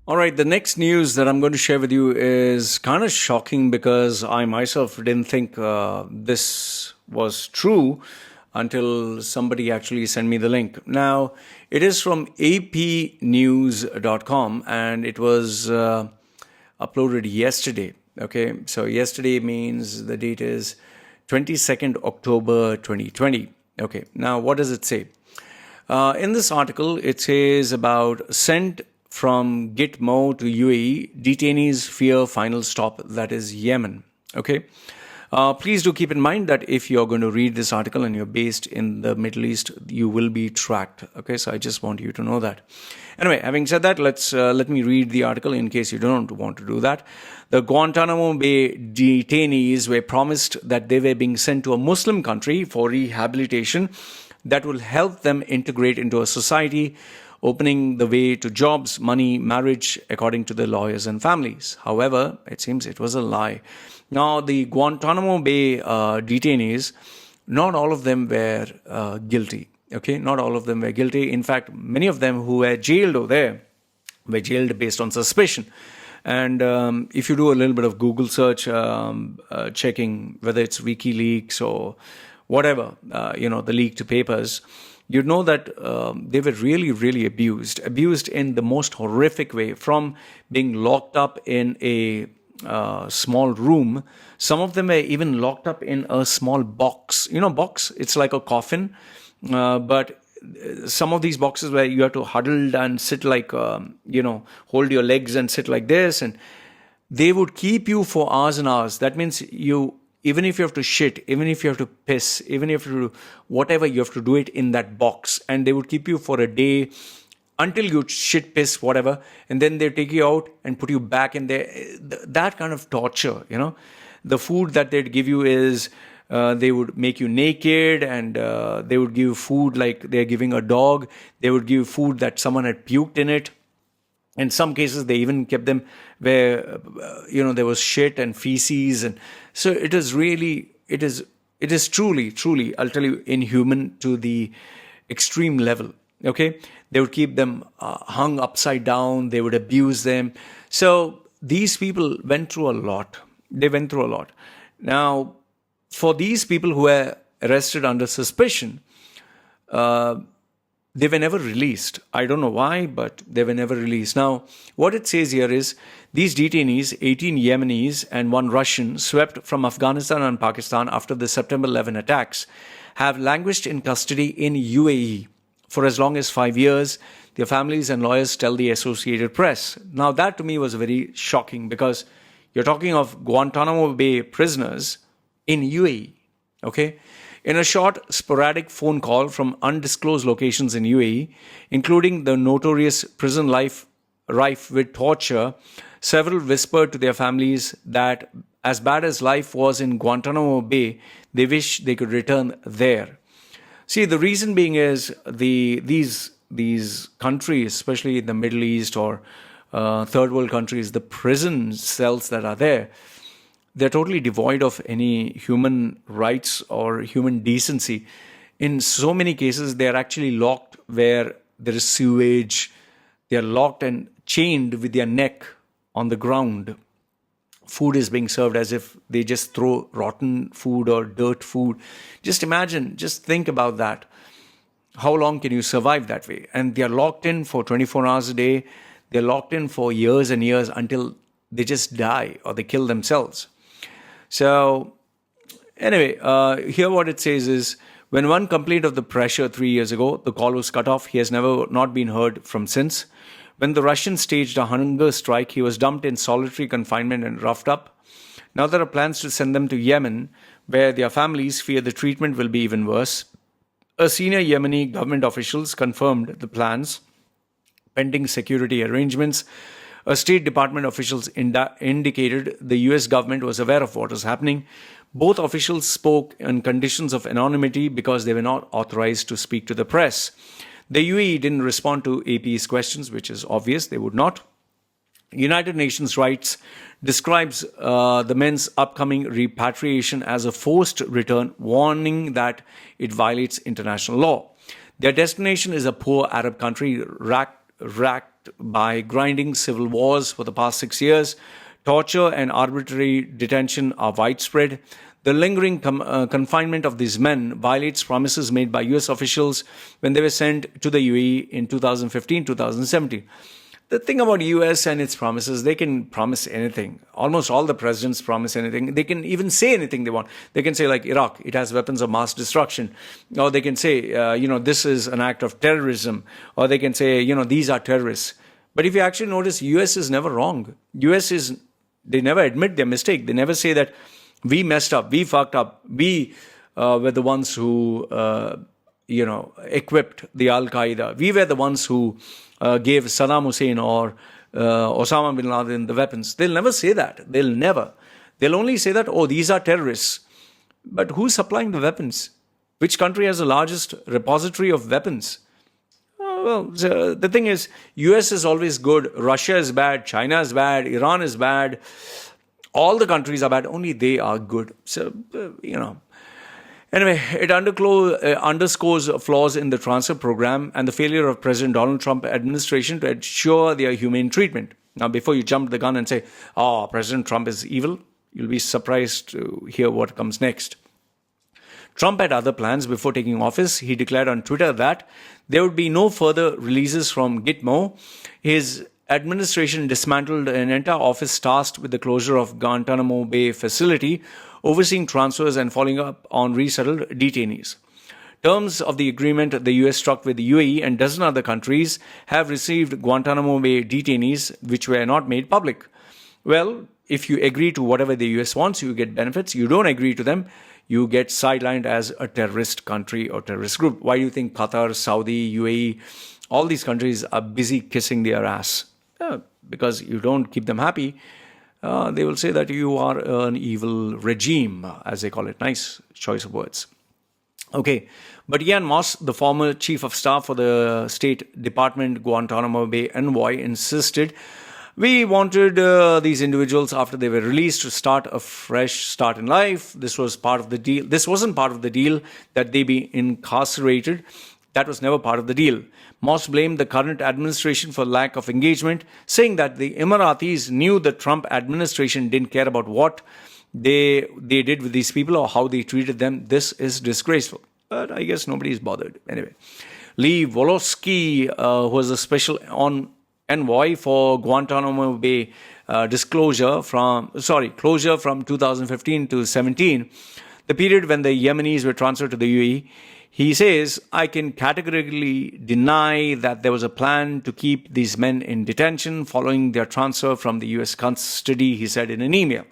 All right, the next news that I'm going to share with you is kind of shocking because I myself didn't think this was true until somebody actually sent me the link. Now, it is from apnews.com and it was uploaded yesterday. Okay, so yesterday means the date is 22nd October 2020. Okay, now what does it say? In this article, it says about sent from Gitmo to UAE, detainees fear final stop, that is Yemen. Okay. Please do keep in mind that if you're going to read this article and you're based in the Middle East, you will be tracked. Okay, so I just want you to know that. Anyway, having said that, let me read the article in case you don't want to do that. The Guantanamo Bay detainees were promised that they were being sent to a Muslim country for rehabilitation that will help them integrate into a society, opening the way to jobs, money, marriage, according to the lawyers and families. However, it seems it was a lie. Now, the Guantanamo Bay detainees, not all of them were guilty. Okay, not all of them were guilty. In fact, many of them who were jailed over there were jailed based on suspicion. And if you do a little bit of Google search, checking whether it's WikiLeaks or whatever, the leaked papers, you'd know that they were really, really abused in the most horrific way, from being locked up in a small room. Some of them were even locked up in a small box. Box, it's like a coffin, but some of these boxes where you have to huddle and sit like, hold your legs and sit like this. And they would keep you for hours and hours. That means even if you have to shit, even if you have to piss, even if you have to do whatever, you have to do it in that box. And they would keep you for a day until you shit, piss, whatever. And then they take you out and put you back in there. That kind of torture, The food that they'd give you is, they would make you naked, and they would give you food like they're giving a dog. They would give you food that someone had puked in it. In some cases, they even kept them where, there was shit and feces. And so it is truly, I'll tell you, inhuman to the extreme level. Okay. They would keep them hung upside down. They would abuse them. So these people went through a lot. They went through a lot. Now, for these people who were arrested under suspicion, they were never released. I don't know why, but they were never released. Now, what it says here is these detainees, 18 Yemenis and one Russian, swept from Afghanistan and Pakistan after the September 11 attacks, have languished in custody in UAE for as long as 5 years. Their families and lawyers tell the Associated Press. Now, that to me was very shocking, because you're talking of Guantanamo Bay prisoners in UAE, okay? In a short, sporadic phone call from undisclosed locations in UAE, including the notorious prison life rife with torture, several whispered to their families that as bad as life was in Guantanamo Bay, they wish they could return there. See, the reason being is these countries, especially in the Middle East or third world countries, the prison cells that are there, they're totally devoid of any human rights or human decency. In so many cases, they're actually locked where there is sewage. They're locked and chained with their neck on the ground. Food is being served as if they just throw rotten food or dirt food. Just imagine, just think about that. How long can you survive that way? And they're locked in for 24 hours a day. They're locked in for years and years until they just die or they kill themselves. So anyway, here what it says is, when one complained of the pressure 3 years ago, the call was cut off. He has not been heard from since. When the Russians staged a hunger strike, he was dumped in solitary confinement and roughed up. Now there are plans to send them to Yemen, where their families fear the treatment will be even worse. A senior Yemeni government officials confirmed the plans, pending security arrangements. A State Department officials indicated the US government was aware of what was happening. Both officials spoke on conditions of anonymity because they were not authorized to speak to the press. The UAE didn't respond to AP's questions, which is obvious, they would not. United Nations Rights describes the men's upcoming repatriation as a forced return, warning that it violates international law. Their destination is a poor Arab country racked backed by grinding civil wars for the past 6 years. Torture and arbitrary detention are widespread. The lingering confinement of these men violates promises made by US officials when they were sent to the UAE in 2015, 2017. The thing about US and its promises, they can promise anything. Almost all the presidents promise anything. They can even say anything they want. They can say, like Iraq, it has weapons of mass destruction. Or they can say, this is an act of terrorism. Or they can say, these are terrorists. But if you actually notice, US is never wrong. They never admit their mistake. They never say that we messed up, we fucked up, we were the ones who, equipped the Al-Qaeda. We were the ones who gave Saddam Hussein or Osama bin Laden the weapons. They'll never say that. They'll only say that, oh, these are terrorists. But who's supplying the weapons? Which country has the largest repository of weapons? The thing is, US is always good, Russia is bad, China is bad, Iran is bad, all the countries are bad, only they are good. So, Anyway, it underscores flaws in the transfer program and the failure of President Donald Trump administration to ensure their humane treatment. Now, before you jump the gun and say, President Trump is evil, you'll be surprised to hear what comes next. Trump had other plans before taking office. He declared on Twitter that there would be no further releases from Gitmo. His administration dismantled an entire office tasked with the closure of Guantanamo Bay facility, overseeing transfers and following up on resettled detainees. Terms of the agreement the US struck with the UAE and dozen other countries have received Guantanamo Bay detainees which were not made public. Well, if you agree to whatever the US wants, you get benefits. You don't agree to them, you get sidelined as a terrorist country or terrorist group. Why do you think Qatar, Saudi, UAE, all these countries are busy kissing their ass? Because you don't keep them happy. They will say that you are an evil regime, as they call it. Nice choice of words. Okay, but Ian Moss, the former chief of staff for the State Department Guantanamo Bay envoy, insisted we wanted these individuals after they were released to start a fresh start in life. This was part of the deal. This wasn't part of the deal that they be incarcerated. That was never part of the deal. Moss blamed the current administration for lack of engagement, saying that the Emiratis knew the Trump administration didn't care about what they did with these people or how they treated them. This is disgraceful. But I guess nobody's bothered. Anyway, Lee Volosky, who was a special envoy for Guantanamo Bay closure from 2015 to 17, the period when the Yemenis were transferred to the UAE. He says, I can categorically deny that there was a plan to keep these men in detention following their transfer from the US custody, he said in an email.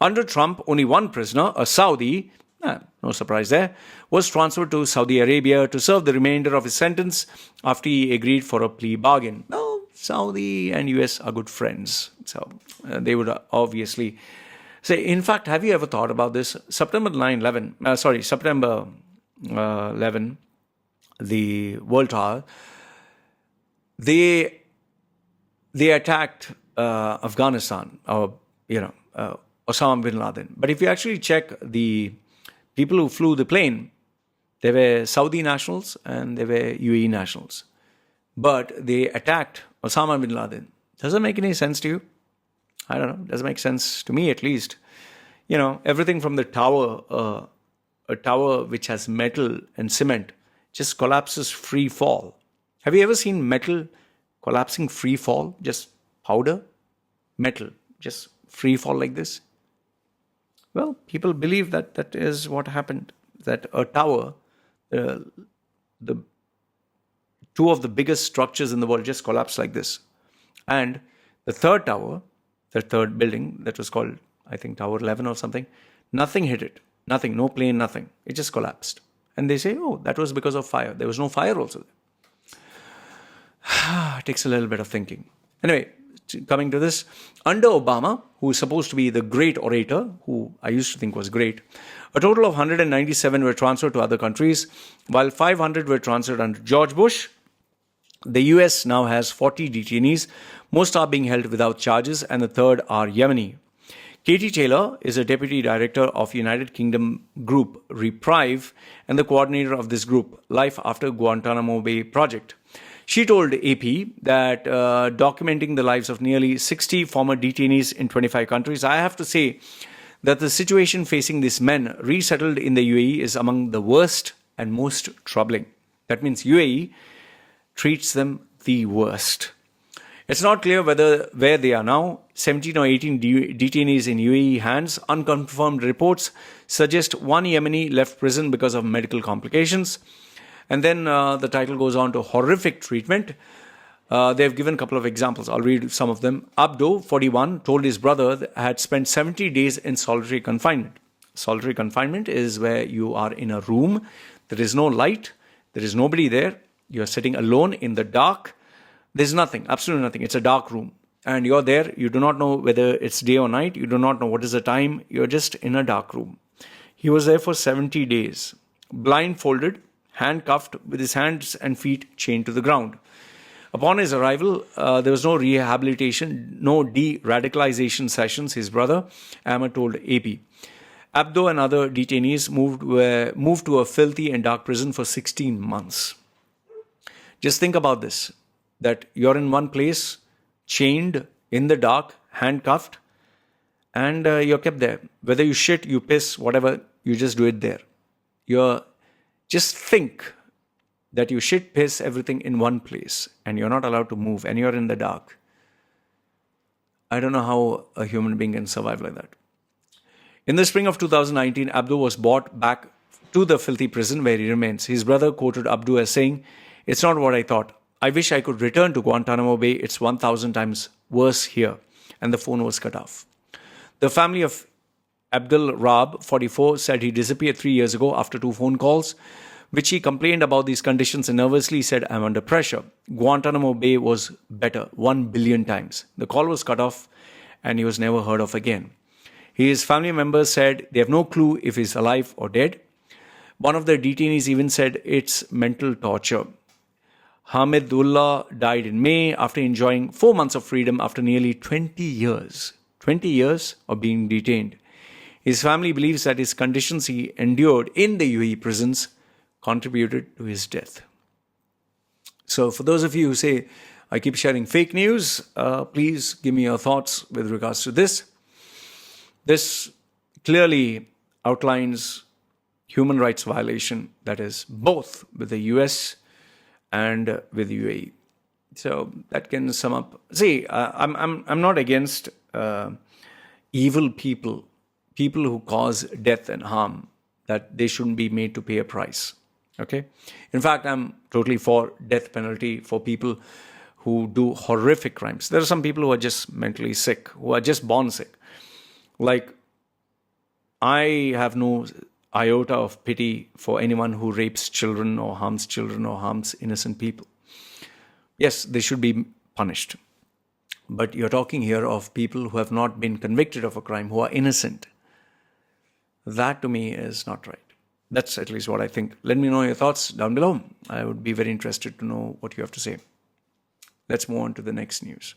Under Trump, only one prisoner, a Saudi, no surprise there, was transferred to Saudi Arabia to serve the remainder of his sentence after he agreed for a plea bargain. Well, Saudi and US are good friends, so they would obviously say, in fact, have you ever thought about this? September 11, the World Tower, they attacked Afghanistan, or Osama bin Laden. But if you actually check the people who flew the plane, they were Saudi nationals and they were UAE nationals. But they attacked Osama bin Laden. Does it make any sense to you? I don't know. Doesn't make sense to me, at least. Everything from the tower. A tower which has metal and cement just collapses free fall. Have you ever seen metal collapsing free fall? Just powder? Metal, just free fall like this? Well, people believe that that is what happened. That a tower, the two of the biggest structures in the world just collapsed like this. And the third tower, the third building that was called, I think, Tower 11 or something, nothing hit it. Nothing, no plane, nothing. It just collapsed. And they say, that was because of fire. There was no fire also. It takes a little bit of thinking. Anyway, coming to this, under Obama, who is supposed to be the great orator, who I used to think was great, a total of 197 were transferred to other countries, while 500 were transferred under George Bush. The US now has 40 detainees. Most are being held without charges, and the third are Yemeni. Katie Taylor is a deputy director of United Kingdom group Reprieve and the coordinator of this group, Life After Guantanamo Bay Project. She told AP that documenting the lives of nearly 60 former detainees in 25 countries, I have to say that the situation facing these men resettled in the UAE is among the worst and most troubling. That means UAE treats them the worst. It's not clear where they are now. 17 or 18 detainees in UAE hands. Unconfirmed reports suggest one Yemeni left prison because of medical complications. And then the title goes on to horrific treatment. They've given a couple of examples. I'll read some of them. Abdo, 41, told his brother that had spent 70 days in solitary confinement. Solitary confinement is where you are in a room. There is no light. There is nobody there. You're sitting alone in the dark. There's nothing, absolutely nothing. It's a dark room. And you're there. You do not know whether it's day or night. You do not know what is the time. You're just in a dark room. He was there for 70 days. Blindfolded, handcuffed, with his hands and feet chained to the ground. Upon his arrival, there was no rehabilitation, no de-radicalization sessions, his brother, Ahmed, told AP. Abdo and other detainees moved to a filthy and dark prison for 16 months. Just think about this, that you're in one place, chained in the dark, handcuffed, and you're kept there. Whether you shit, you piss, whatever, you just do it there. Just think that you shit, piss, everything in one place, and you're not allowed to move, and you're in the dark. I don't know how a human being can survive like that. In the spring of 2019, Abdu was brought back to the filthy prison where he remains. His brother quoted Abdu as saying, "It's not what I thought. I wish I could return to Guantanamo Bay. It's 1,000 times worse here." And the phone was cut off. The family of Abdul Rab, 44, said he disappeared 3 years ago after 2 phone calls, which he complained about these conditions and nervously said, "I'm under pressure." Guantanamo Bay was better 1 billion times. The call was cut off and he was never heard of again. His family members said they have no clue if he's alive or dead. One of the detainees even said it's mental torture. Hamidullah died in May after enjoying 4 months of freedom after nearly 20 years. 20 years of being detained. His family believes that his conditions he endured in the UAE prisons contributed to his death. So for those of you who say, I keep sharing fake news, please give me your thoughts with regards to this. This clearly outlines human rights violation that is both with the US and with the UAE. So that can sum up. See, I'm not against evil people who cause death and harm, that they shouldn't be made to pay a price. Okay? In fact, I'm totally for death penalty for people who do horrific crimes. There are some people who are just mentally sick, who are just born sick. Like, I have no iota of pity for anyone who rapes children or harms innocent people. Yes, they should be punished. But you're talking here of people who have not been convicted of a crime, who are innocent. That to me is not right. That's at least what I think. Let me know your thoughts down below. I would be very interested to know what you have to say. Let's move on to the next news.